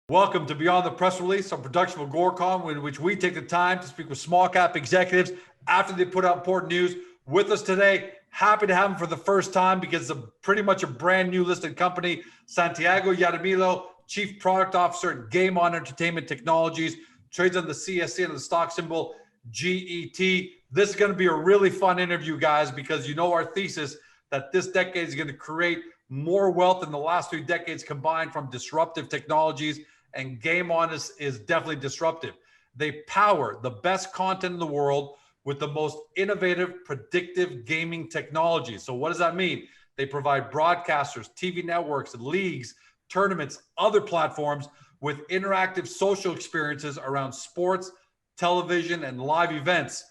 Welcome to Beyond the Press Release, a production of Agoracom, in which we take the time to speak with small cap executives after they put out important news. With us today, happy to have him for the first time because it's pretty much a brand new listed company, Santiago Yaramillo, Chief Product Officer at GameOn Entertainment Technologies, trades on the CSC and the stock symbol GET. This is going to be a really fun interview, guys, because you know our thesis that this decade is going to create more wealth than the last 3 decades combined from disruptive technologies. And GameOn is definitely disruptive. They power the best content in the world with the most innovative predictive gaming technology. So what does that mean? They provide broadcasters, TV networks, leagues, tournaments, other platforms with interactive social experiences around sports, television, and live events.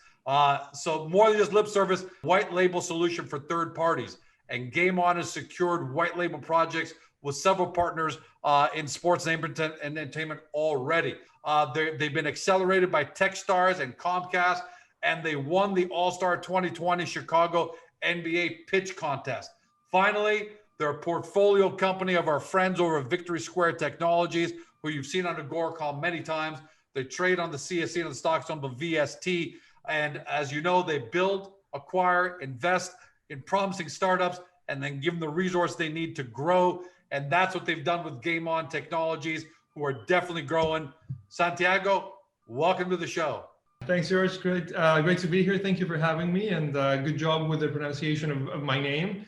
So more than just lip service, white label solution for third parties. And GameOn has secured white label projects with several partners in sports and entertainment already. They've been accelerated by Techstars and Comcast, and they won the All-Star 2020 Chicago NBA pitch contest. Finally, they're a portfolio company of our friends over at Victory Square Technologies, who you've seen on Agoracom many times. They trade on the CSC and the stock symbol VST. And as you know, they build, acquire, invest in promising startups, and then give them the resource they need to grow. And that's what they've done with GameOn Technologies, who are definitely growing. Santiago, welcome to the show. Thanks, George. Great to be here. Thank you for having me, and good job with the pronunciation of my name.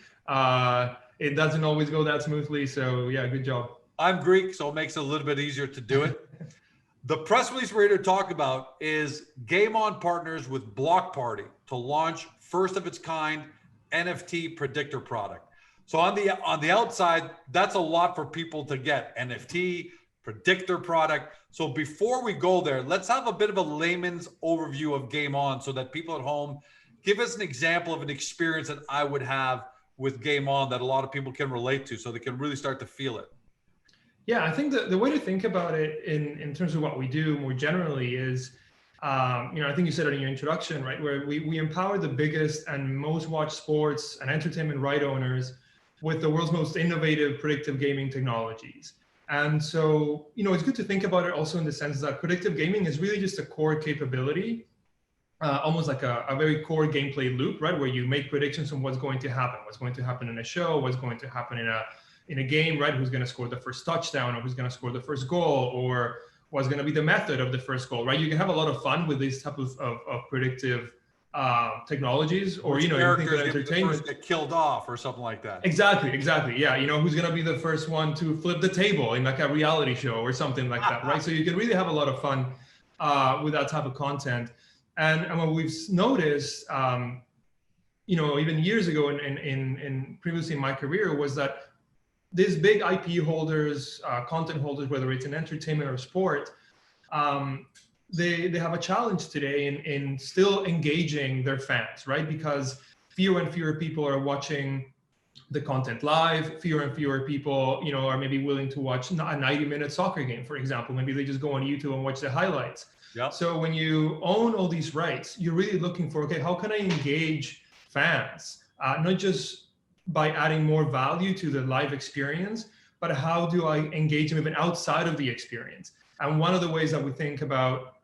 It doesn't always go that smoothly, so yeah, good job. I'm Greek, so it makes it a little bit easier to do it. The press release we're here to talk about is GameOn partners with Block Party to launch first of its kind NFT predictor product. So on the outside, that's a lot for people to get. NFT, predictor product. So before we go there, let's have a bit of a layman's overview of GameOn so that people at home give us an example of an experience that I would have with GameOn that a lot of people can relate to so they can really start to feel it. Yeah, I think the way to think about it in terms of what we do more generally is, I think you said it in your introduction, right, where we empower the biggest and most watched sports and entertainment right owners with the world's most innovative predictive gaming technologies. And so, it's good to think about it also in the sense that predictive gaming is really just a core capability, almost like a very core gameplay loop, right? Where you make predictions on what's going to happen in a show, what's going to happen in a game, right? Who's going to score the first touchdown, or who's going to score the first goal, or what's going to be the method of the first goal, right? You can have a lot of fun with these type of predictive technologies, or you think that entertainment get killed off or something like that. Exactly. Yeah, who's going to be the first one to flip the table in like a reality show or something like that, right? So you can really have a lot of fun with that type of content. And what we've noticed, even years ago in previously in my career, was that these big IP holders, content holders, whether it's in entertainment or sport, they have a challenge today in still engaging their fans, right? Because fewer and fewer people are watching the content live. Fewer and fewer people, are maybe willing to watch a 90-minute soccer game, for example. Maybe they just go on YouTube and watch the highlights. Yep. So when you own all these rights, you're really looking for, okay, how can I engage fans? Not just by adding more value to the live experience, but how do I engage them even outside of the experience? And one of the ways that we think about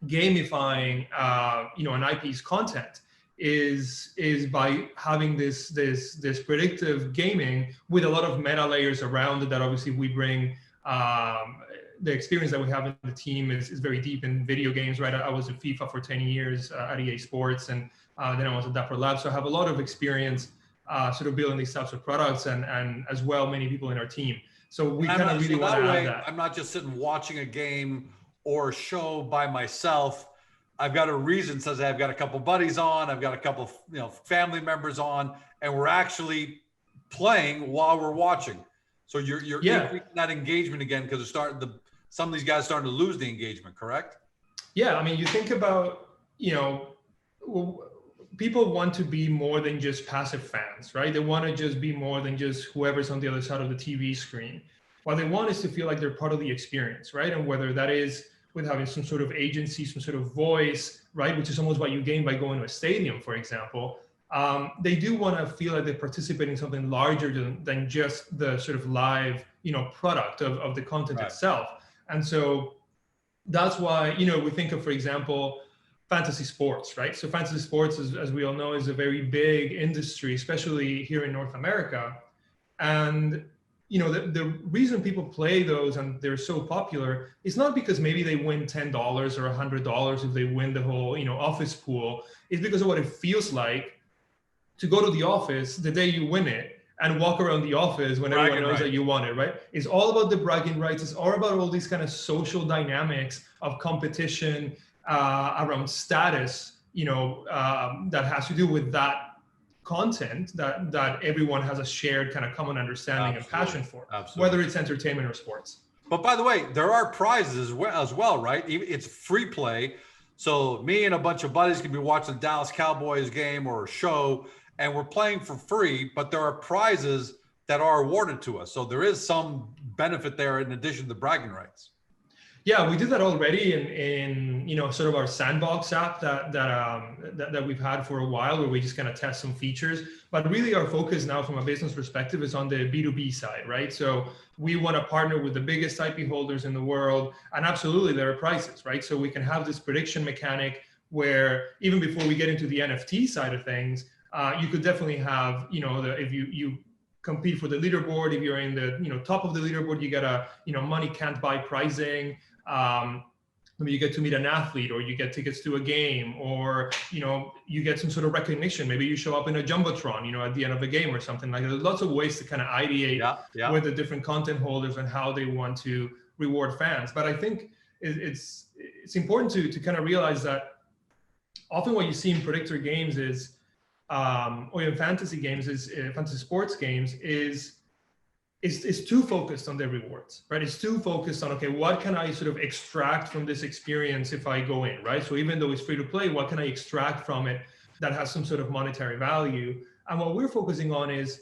gamifying, an IP's content is by having this predictive gaming with a lot of meta layers around it that obviously we bring. The experience that we have in the team is very deep in video games, right? I was in FIFA for 10 years at EA Sports, and then I was at Dapper Labs. So I have a lot of experience sort of building these types of products, and as well, many people in our team. So we kind of really want to add that. I'm not just sitting watching a game or a show by myself. I've got a reason, says I've got a couple buddies on, I've got a couple family members on, and we're actually playing while we're watching. So you're increasing that engagement again, because some of these guys starting to lose the engagement, correct? Yeah, I mean, you think about, people want to be more than just passive fans, right? They want to just be more than just whoever's on the other side of the TV screen. What they want is to feel like they're part of the experience, right? And whether that is with having some sort of agency, some sort of voice, right? Which is almost what you gain by going to a stadium, for example. They do want to feel like they participate in something larger than just the sort of live, product of the content itself. And so that's why, we think of, for example, fantasy sports, right? So fantasy sports, as we all know, is a very big industry, especially here in North America. And the reason people play those and they're so popular is not because maybe they win $10 or $100 if they win the whole office pool. It's because of what it feels like to go to the office the day you win it and walk around the office when everyone knows that you won it, right? It's all about the bragging rights. It's all about all these kind of social dynamics of competition around status, that has to do with that content that everyone has a shared kind of common understanding and passion for, whether it's entertainment or sports. But by the way, there are prizes as well, right? It's free play. So me and a bunch of buddies can be watching the Dallas Cowboys game or a show, and we're playing for free, but there are prizes that are awarded to us. So there is some benefit there in addition to the bragging rights. Yeah, we did that already in sort of our sandbox app that we've had for a while, where we just kind of test some features. But really our focus now from a business perspective is on the B2B side, right? So we want to partner with the biggest IP holders in the world, and absolutely there are prizes, right? So we can have this prediction mechanic where even before we get into the NFT side of things, you could definitely have, if you compete for the leaderboard, if you're in the top of the leaderboard, you get a money can't buy pricing. Maybe you get to meet an athlete, or you get tickets to a game, or you get some sort of recognition. Maybe you show up in a jumbotron at the end of the game or something like that. There's lots of ways to kind of ideate with the different content holders and how they want to reward fans. But I think it's important to kind of realize that often what you see in predictor games is or in fantasy games is fantasy sports games is too focused on their rewards, right? It's too focused on, okay, what can I sort of extract from this experience if I go in, right? So even though it's free to play, what can I extract from it that has some sort of monetary value? And what we're focusing on is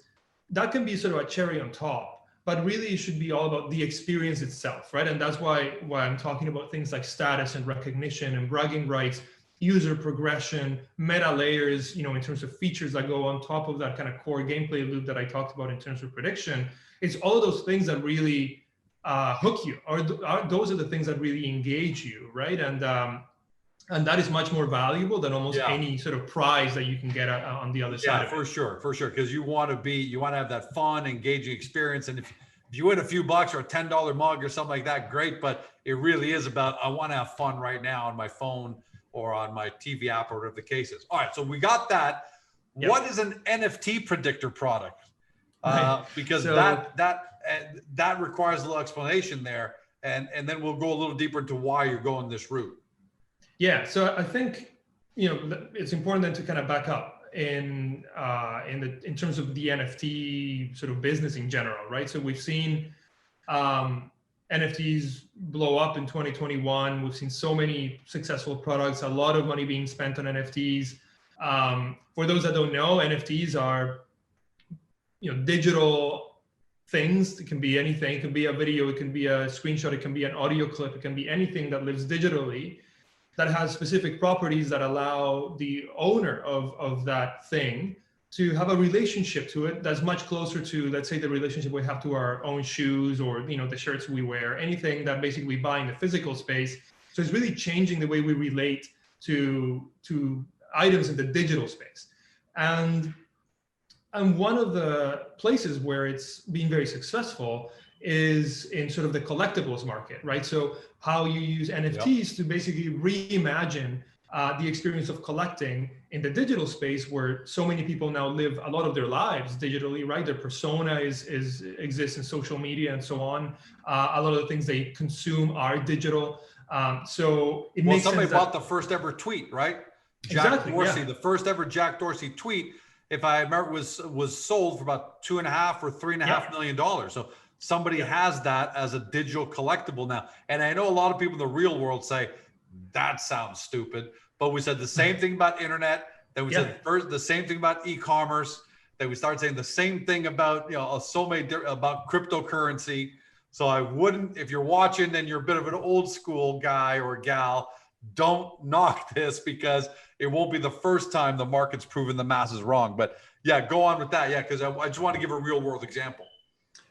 that can be sort of a cherry on top, but really it should be all about the experience itself, right? And that's why I'm talking about things like status and recognition and bragging rights, user progression, meta layers, in terms of features that go on top of that kind of core gameplay loop that I talked about in terms of prediction. It's all of those things that really hook you, or those are the things that really engage you, right? And that is much more valuable than almost any sort of prize that you can get on the other side. Yeah, for sure, because you want to have that fun, engaging experience, and if you win a few bucks or a $10 mug or something like that, great. But it really is about, I want to have fun right now on my phone or on my TV app or whatever the case is. All right, so we got that. Yep. What is an NFT predictor product? Because that requires a little explanation there, and then we'll go a little deeper into why you're going this route. Yeah, so I think it's important then to kind of back up in terms of the NFT sort of business in general, right? So we've seen NFTs blow up in 2021. We've seen so many successful products, a lot of money being spent on NFTs. For those that don't know, NFTs are digital things. It can be anything. It can be a video, it can be a screenshot, it can be an audio clip, it can be anything that lives digitally that has specific properties that allow the owner of that thing to have a relationship to it that's much closer to, let's say, the relationship we have to our own shoes or the shirts we wear, anything that basically we buy in the physical space. So it's really changing the way we relate to items in the digital space. And one of the places where it's been very successful is in sort of the collectibles market, right? So how you use NFTs to basically reimagine the experience of collecting in the digital space, where so many people now live a lot of their lives digitally, right? Their persona exists in social media and so on. A lot of the things they consume are digital. So it makes sense. Somebody bought the first ever tweet, right? Jack Dorsey, the first ever Jack Dorsey tweet, if I remember, was sold for about $2.5 or $3.5 million. So somebody has that as a digital collectible now. And I know a lot of people in the real world say that sounds stupid, but we said the same thing about internet. Then we said first the same thing about e-commerce. Then we started saying the same thing about about cryptocurrency. So I wouldn't, if you're watching and you're a bit of an old school guy or gal, don't knock this, because it won't be the first time the market's proven the masses wrong. But yeah, go on with that. Yeah, because I just want to give a real world example.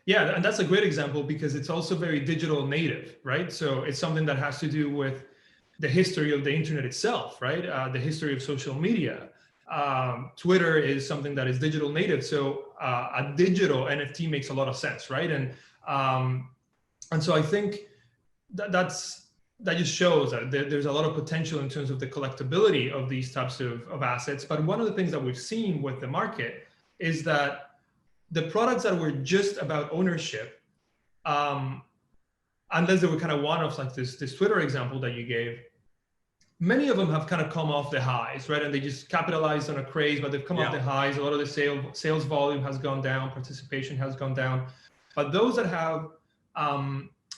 Yeah, and that's a great example because it's also very digital native, right? So it's something that has to do with the history of the internet itself, right? The history of social media. Twitter is something that is digital native, so a digital NFT makes a lot of sense, right? And so I think that just shows that there's a lot of potential in terms of the collectability of these types of assets. But one of the things that we've seen with the market is that the products that were just about ownership, unless they were kind of one-offs like this Twitter example that you gave, many of them have kind of come off the highs, right? And they just capitalized on a craze, but they've come off the highs. A lot of the sales volume has gone down, participation has gone down. But those that have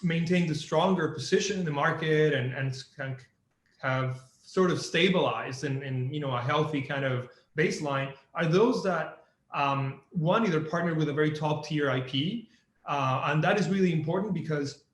maintained a stronger position in the market and have sort of stabilized in a healthy kind of baseline are those that one, either partnered with a very top tier IP, and that is really important because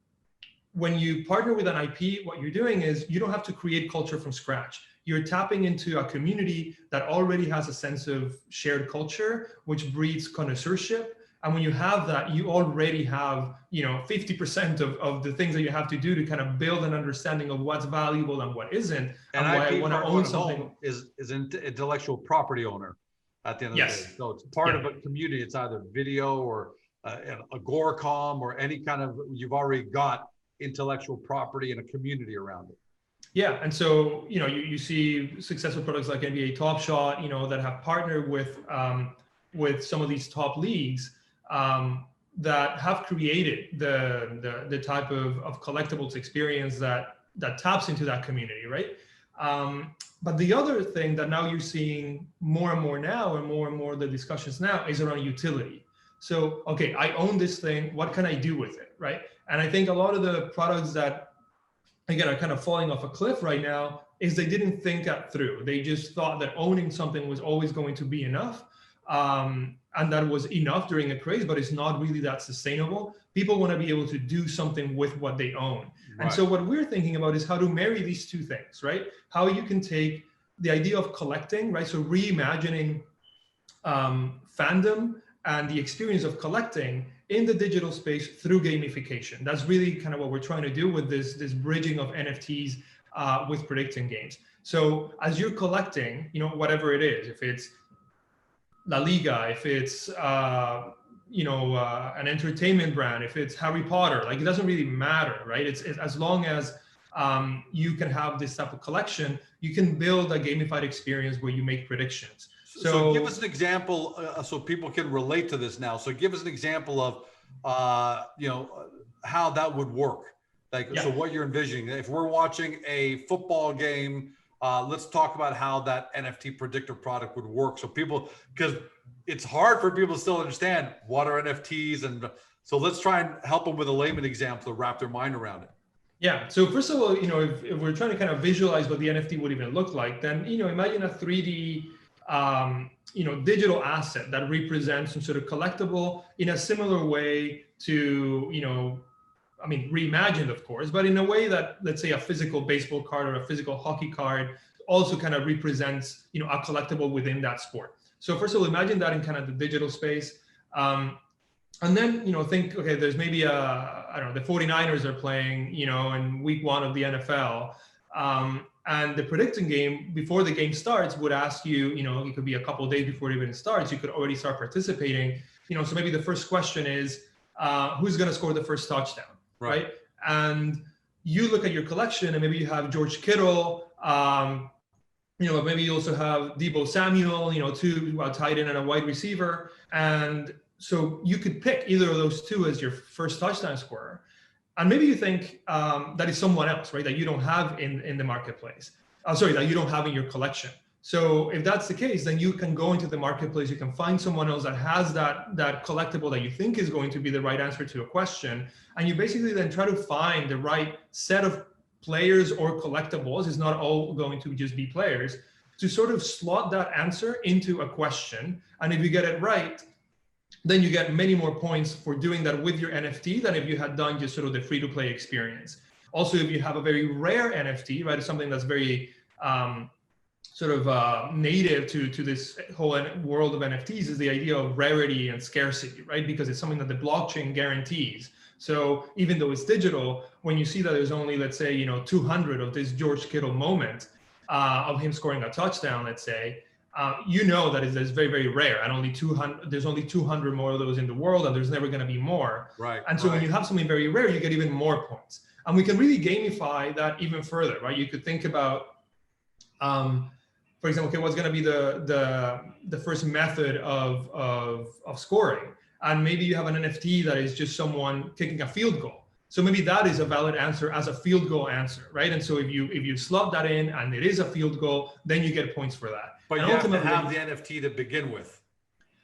when you partner with an IP, what you're doing is you don't have to create culture from scratch. You're tapping into a community that already has a sense of shared culture, which breeds connoisseurship. And when you have that, you already have 50% of the things that you have to do to kind of build an understanding of what's valuable and what isn't, and why I want to own something. Is an intellectual property owner at the end of the day. So it's part of a community. It's either video or a Gorecom or any kind of, you've already got intellectual property and a community around it. Yeah, and so you see successful products like NBA Top Shot, that have partnered with some of these top leagues that have created the type of collectibles experience that taps into that community, right? But the other thing that now you're seeing more and more now, and more the discussions now, is around utility. So, okay, I own this thing. What can I do with it, right? And I think a lot of the products that, again, are kind of falling off a cliff right now is they didn't think that through. They just thought that owning something was always going to be enough. And that was enough during a craze, but it's not really that sustainable. People want to be able to do something with what they own. Right. And so what we're thinking about is how to marry these two things, right? How you can take the idea of collecting, right? So reimagining fandom and the experience of collecting in the digital space through gamification. That's really kind of what we're trying to do with this bridging of NFTs with predicting games. So as you're collecting, whatever it is, if it's La Liga, if it's an entertainment brand, if it's Harry Potter, like it doesn't really matter, right? It's as long as you can have this type of collection, you can build a gamified experience where you make predictions. So give us an example so people can relate to this now. So give us an example of how that would work. So what you're envisioning. If we're watching a football game, let's talk about how that NFT predictor product would work. So people, because it's hard for people to still understand what are NFTs. And so let's try and help them with a layman example to wrap their mind around it. Yeah. So first of all, if we're trying to kind of visualize what the NFT would even look like, then, imagine a 3D, digital asset that represents some sort of collectible in a similar way to, reimagined, of course, but in a way that, let's say, a physical baseball card or a physical hockey card also kind of represents, a collectible within that sport. So first of all, imagine that in kind of the digital space. And then, think, okay, there's maybe the 49ers are playing, in week 1 of the NFL. And the predicting game, before the game starts, would ask you, it could be a couple of days before it even starts, you could already start participating. So maybe the first question is, who's going to score the first touchdown, right? And you look at your collection and maybe you have George Kittle, maybe you also have Deebo Samuel, two tight end and a wide receiver. And so you could pick either of those two as your first touchdown scorer. And maybe you think that is someone else, right, that you don't have in the marketplace. That you don't have in your collection. So if that's the case, then you can go into the marketplace, you can find someone else that has that collectible that you think is going to be the right answer to a question. And you basically then try to find the right set of players or collectibles, it's not all going to just be players, to sort of slot that answer into a question. And if you get it right, then you get many more points for doing that with your NFT than if you had done just sort of the free-to-play experience. Also, if you have a very rare NFT, right, something that's very sort of native to this whole world of NFTs is the idea of rarity and scarcity, right? Because it's something that the blockchain guarantees. So even though it's digital, when you see that there's only, let's say, 200 of this George Kittle moment of him scoring a touchdown, let's say, that is very, very rare, and there's only 200 more of those in the world, and there's never going to be more. Right. And so when you have something very rare, you get even more points. And we can really gamify that even further, right? You could think about, for example, okay, what's going to be the first method of scoring, and maybe you have an NFT that is just someone kicking a field goal. So maybe that is a valid answer as a field goal answer, right? And so if you slot that in and it is a field goal, then you get points for that. But you have to have the NFT to begin with.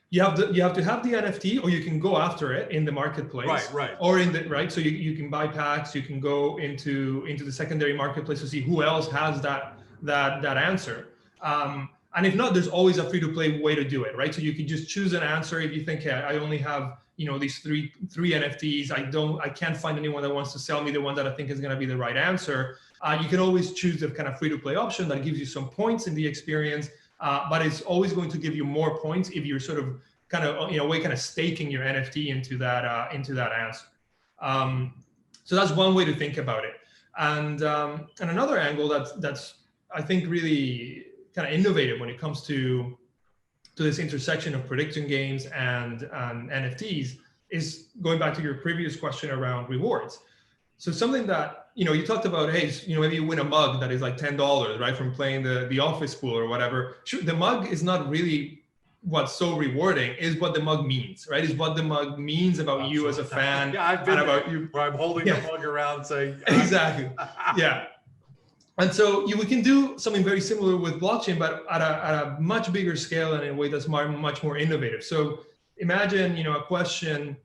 You have to have the NFT, or you can go after it in the marketplace. Right. Or right. So you can buy packs. You can go into the secondary marketplace to see who else has that answer. And if not, there's always a free-to-play way to do it, right? So you can just choose an answer. If you think, hey, I only have these three NFTs, I can't find anyone that wants to sell me the one that I think is going to be the right answer. You can always choose the kind of free-to-play option that gives you some points in the experience, but it's always going to give you more points if you're sort of kind of staking your NFT into that answer. So that's one way to think about it. And another angle that's I think really kind of innovative when it comes to this intersection of prediction games and NFTs is going back to your previous question around rewards. So something that, you talked about, hey, maybe you win a mug that is like $10, right, from playing the office pool or whatever. Sure, the mug is not really what's so rewarding, is what the mug means, right? Is what the mug means about you as a fan. Yeah, I've been and about there, you. where I'm holding the mug around saying. Exactly, yeah. And so we can do something very similar with blockchain, but at a much bigger scale and in a way that's much more innovative. So imagine, a question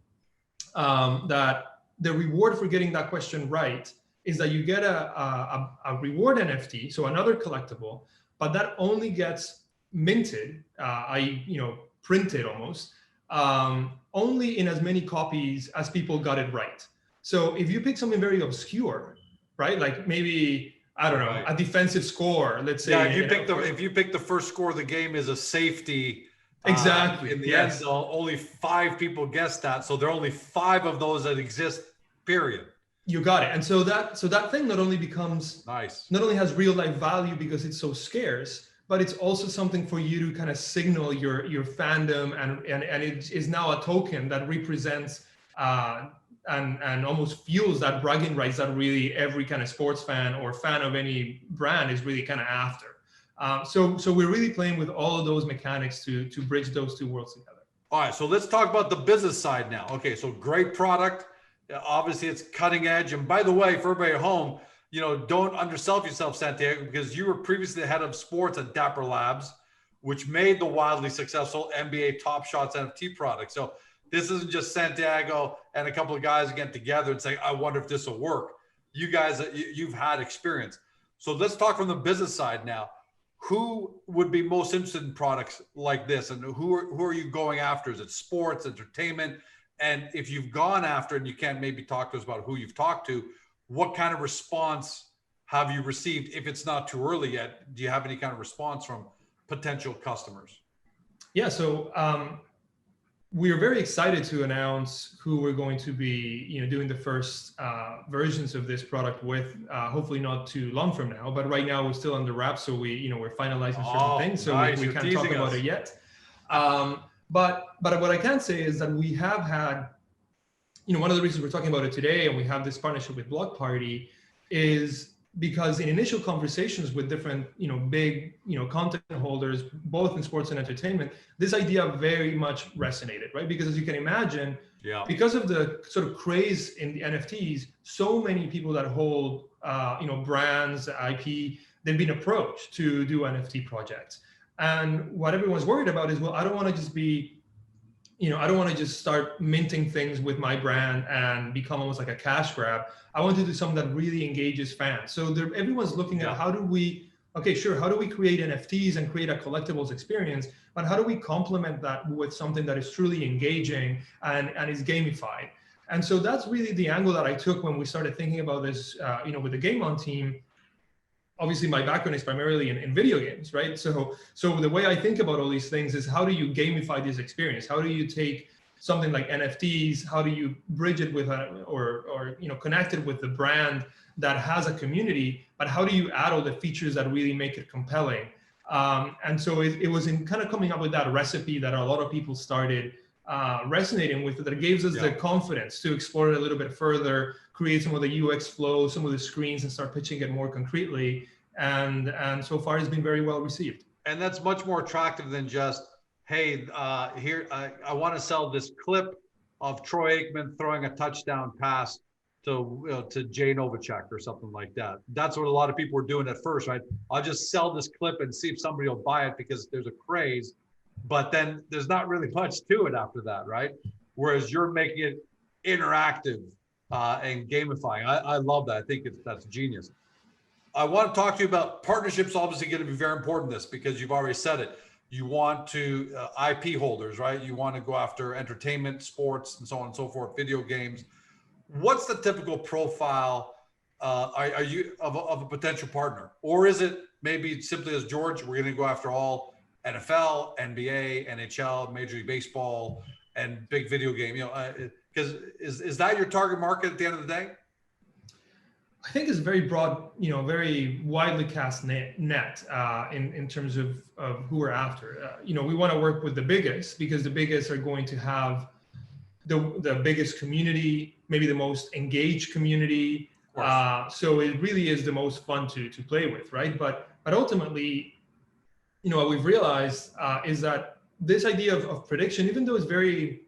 that the reward for getting that question right is that you get a reward NFT, so another collectible, but that only gets minted, printed almost, only in as many copies as people got it right. So if you pick something very obscure, right, like maybe, I don't know, a defensive score, let's say. Yeah, if you pick the first score of the game is a safety. Exactly. In the end, only 5 people guessed that, so there are only 5 of those that exist. Period. You got it. And so that thing not only becomes nice, not only has real life value because it's so scarce, but it's also something for you to kind of signal your fandom, and it is now a token that represents and almost fuels that bragging rights that really every kind of sports fan or fan of any brand is really kind of after. So we're really playing with all of those mechanics to bridge those two worlds together. All right, so let's talk about the business side now. Okay, so great product. Obviously, it's cutting edge. And by the way, for everybody at home, don't undersell yourself, Santiago, because you were previously the head of sports at Dapper Labs, which made the wildly successful NBA Top Shots NFT product. So this isn't just Santiago and a couple of guys getting together and saying, I wonder if this will work. You guys, you've had experience. So let's talk from the business side now. Who would be most interested in products like this? And who are you going after? Is it sports, entertainment? And if you've gone after, and you can't maybe talk to us about who you've talked to, what kind of response have you received? If it's not too early yet, do you have any kind of response from potential customers? Yeah, so we are very excited to announce who we're going to be, doing the first versions of this product with. Hopefully not too long from now, but right now we're still under wraps, so we're finalizing certain things, so nice. we can't talk about it yet. But what I can say is that we have had, one of the reasons we're talking about it today, and we have this partnership with Block Party, is because in initial conversations with different, big, content holders, both in sports and entertainment, this idea very much resonated, right? Because as you can imagine, because of the sort of craze in the NFTs, so many people that hold, brands, IP, they've been approached to do NFT projects. And what everyone's worried about is, well, I don't want to just be, I don't want to just start minting things with my brand and become almost like a cash grab. I want to do something that really engages fans. So everyone's looking at how do we create NFTs and create a collectibles experience, but how do we complement that with something that is truly engaging and is gamified? And so that's really the angle that I took when we started thinking about this, with the GameOn team. obviously my background is primarily in video games, right? So the way I think about all these things is, how do you gamify this experience? How do you take something like NFTs? How do you bridge it with or connect it with the brand that has a community? But how do you add all the features that really make it compelling? And so it was in kind of coming up with that recipe that a lot of people started resonating with, that gives us the confidence to explore it a little bit further, create some of the UX flow, some of the screens, and start pitching it more concretely. And so far it's been very well received. And that's much more attractive than just, hey, here, I want to sell this clip of Troy Aikman throwing a touchdown pass to Jay Novacek or something like that. That's what a lot of people were doing at first, right? I'll just sell this clip and see if somebody will buy it because there's a craze, but then there's not really much to it after that, right? Whereas you're making it interactive and gamifying. I love that. I think that's genius. I want to talk to you about partnerships. Obviously going to be very important in this, because you've already said it. You want to IP holders, right? You want to go after entertainment, sports, and so on and so forth, video games. What's the typical profile are you of a potential partner? Or is it maybe simply as George, we're going to go after all NFL, NBA, NHL, Major League Baseball, and big video game? Because is that your target market at the end of the day? I think it's very broad, very widely cast net in terms of who we're after. We want to work with the biggest, because the biggest are going to have the biggest community, maybe the most engaged community. So it really is the most fun to play with, right? But ultimately, what we've realized is that this idea of prediction, even though it's very,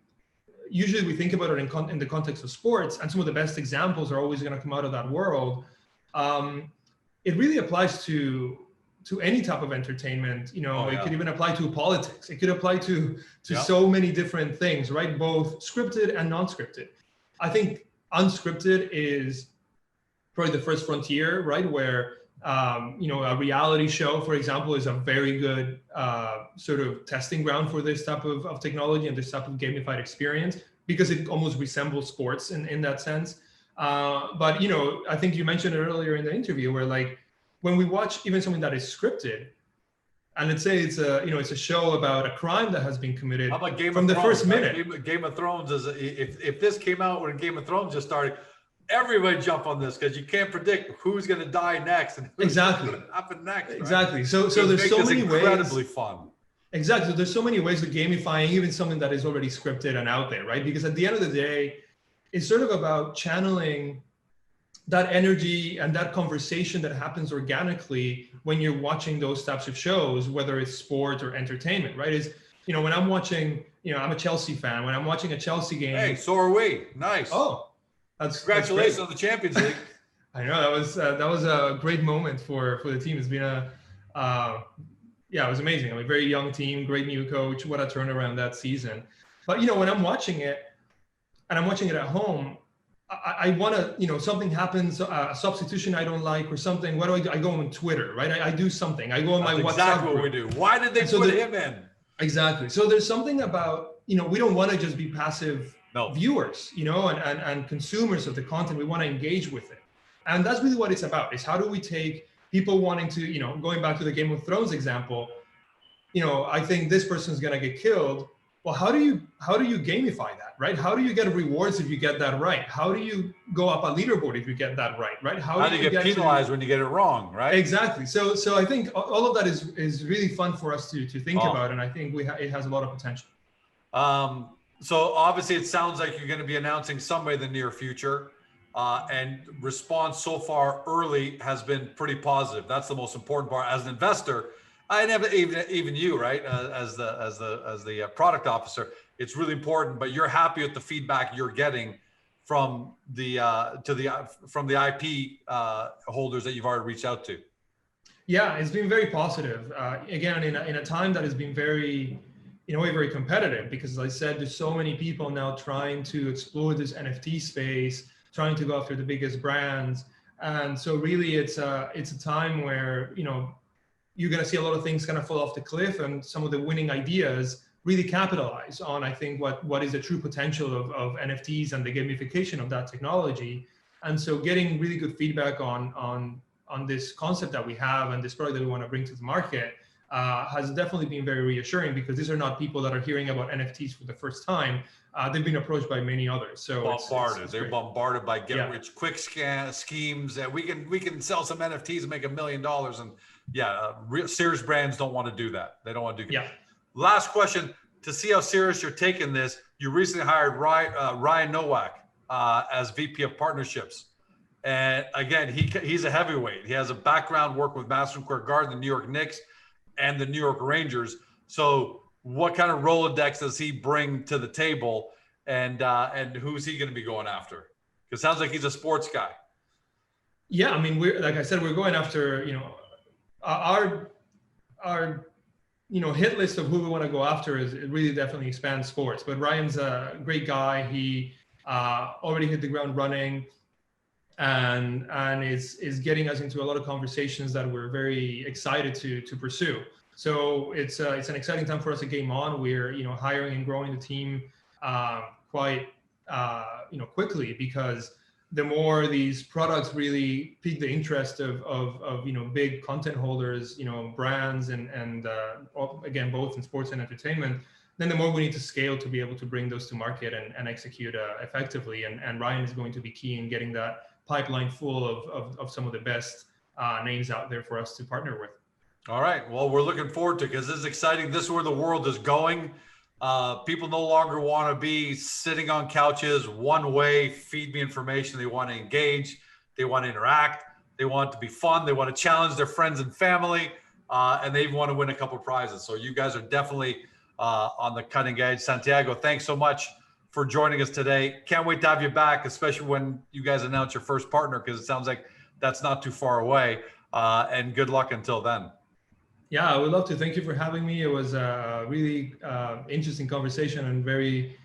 usually we think about it in the context of sports, and some of the best examples are always going to come out of that world. It really applies to any type of entertainment. It could even apply to politics. It could apply to so many different things, right? Both scripted and non-scripted. I think unscripted is probably the first frontier, right? Where a reality show, for example, is a very good sort of testing ground for this type of technology and this type of gamified experience, because it almost resembles sports in that sense. But I think you mentioned it earlier in the interview, where like when we watch even something that is scripted, and let's say it's a show about a crime that has been committed. How about Game from of the Thrones, first minute? Game of Thrones is if this came out when Game of Thrones just started, everybody jump on this, because you can't predict who's going to die next and who's going to happen next. Right? Exactly. So there's so many ways. Incredibly fun. Exactly. There's so many ways of gamifying even something that is already scripted and out there, right? Because at the end of the day, it's sort of about channeling that energy and that conversation that happens organically when you're watching those types of shows, whether it's sport or entertainment, right? Is when I'm watching, I'm a Chelsea fan. When I'm watching a Chelsea game, hey, so are we. Nice. Oh. Congratulations on the Champions League. I know that was a great moment for the team. It's been it was amazing. A very young team, great new coach. What a turnaround that season. But when I'm watching it, and I'm watching it at home, I want to, something happens, a substitution I don't like or something. What do I do? I go on Twitter, right? I do something. I go on my WhatsApp. Exactly what we do. Why did they put him in? Exactly. So there's something about, we don't want to just be passive viewers, and consumers of the content. We want to engage with it. And that's really what it's about, is how do we take people wanting to, going back to the Game of Thrones example, I think this person's going to get killed. Well, how do you gamify that, right? How do you get rewards if you get that right? How do you go up a leaderboard if you get that right? How do you get penalized when you get it wrong, right? Exactly. So I think all of that is really fun for us to think about, and I think it has a lot of potential. So obviously it sounds like you're going to be announcing somewhere in the near future, and response so far early has been pretty positive. That's the most important part. As an investor, I never even you, right? As the product officer, it's really important. But you're happy with the feedback you're getting from the IP holders that you've already reached out to. Yeah, it's been very positive. Again, in a time that has been very, in a way, very competitive, because as I said, there's so many people now trying to explore this NFT space, trying to go after the biggest brands. And so really it's a time where, you're going to see a lot of things kind of fall off the cliff, and some of the winning ideas really capitalize on, I think, what is the true potential of NFTs and the gamification of that technology. And so getting really good feedback on this concept that we have and this product that we want to bring to the market has definitely been very reassuring, because these are not people that are hearing about NFTs for the first time. They've been approached by many others. So They're bombarded by rich quick schemes that we can sell some NFTs and make $1 million. And serious brands don't want to do that. They don't want to do that. Yeah. Last question, to see how serious you're taking this, you recently hired Ryan Nowak as VP of Partnerships. And again, he's a heavyweight. He has a background working with Madison Square Garden, the New York Knicks, and the New York Rangers. So what kind of Rolodex does he bring to the table, and who's he going to be going after? Because it sounds like he's a sports guy. Yeah, I mean, we're, like I said, we're going after, our hit list of who we want to go after it really definitely expands sports. But Ryan's a great guy. He already hit the ground running, and is getting us into a lot of conversations that we're very excited to pursue. So it's an exciting time for us at GameOn. We're hiring and growing the team quite quickly, because the more these products really pique the interest of big content holders, brands, and again, both in sports and entertainment, then the more we need to scale to be able to bring those to market and execute effectively. And Ryan is going to be key in getting that pipeline full of some of the best names out there for us to partner with. All right. Well, we're looking forward to it, because this is exciting. This is where the world is going. People no longer want to be sitting on couches one way, feed me information. They want to engage. They want to interact. They want it to be fun. They want to challenge their friends and family. And they even want to win a couple of prizes. So you guys are definitely on the cutting edge. Santiago, thanks so much for joining us today. Can't wait to have you back, especially when you guys announce your first partner, because it sounds like that's not too far away. And good luck until then. Yeah, I would love to. Thank you for having me. It was a really interesting conversation, and very,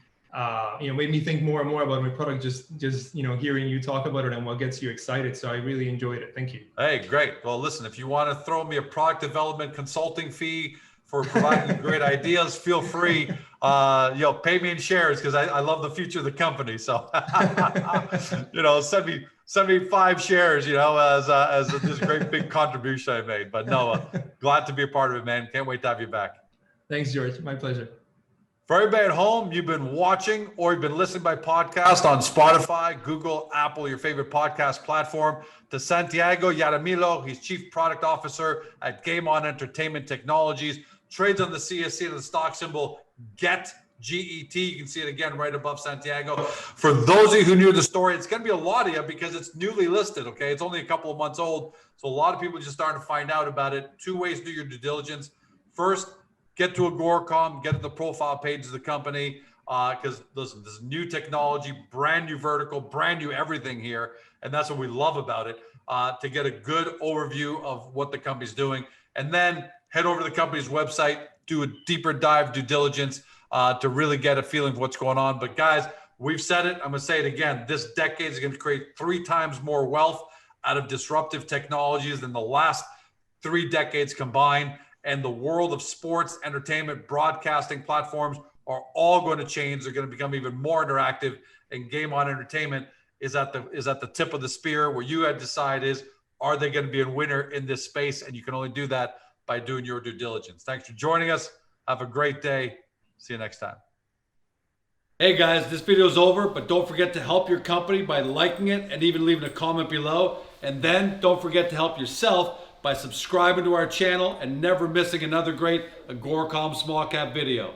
made me think more and more about my product, just hearing you talk about it and what gets you excited. So I really enjoyed it. Thank you. Hey, great. Well, listen, if you want to throw me a product development consulting fee for providing great ideas, feel free. Pay me in shares, because I love the future of the company. So, send me 5 shares, as this great big contribution I made. But no, glad to be a part of it, man. Can't wait to have you back. Thanks, George. My pleasure. For everybody at home, you've been watching or you've been listening by podcast on Spotify, Google, Apple, your favorite podcast platform. To Santiago Yaramillo, he's Chief Product Officer at GameOn Entertainment Technologies. Trades on the CSC and the stock symbol GET, GET. You can see it again right above Santiago. For those of you who knew the story, it's going to be a lot of you, because it's newly listed, okay? It's only a couple of months old. So a lot of people just starting to find out about it. 2 ways to do your due diligence. First, get to Agoracom, get to the profile page of the company, because listen, this is new technology, brand new vertical, brand new everything here. And that's what we love about it, to get a good overview of what the company's doing. And then head over to the company's website, do a deeper dive due diligence to really get a feeling of what's going on. But guys, we've said it. I'm going to say it again. This decade is going to create 3 times more wealth out of disruptive technologies than the last 3 decades combined. And the world of sports, entertainment, broadcasting platforms are all going to change. They're going to become even more interactive. And GameOn Entertainment is at the tip of the spear. Where you had to decide is, are they going to be a winner in this space? And you can only do that by doing your due diligence. Thanks for joining us. Have a great day. See you next time. Hey guys, this video is over, but don't forget to help your company by liking it and even leaving a comment below. And then don't forget to help yourself by subscribing to our channel and never missing another great Agoracom small cap video.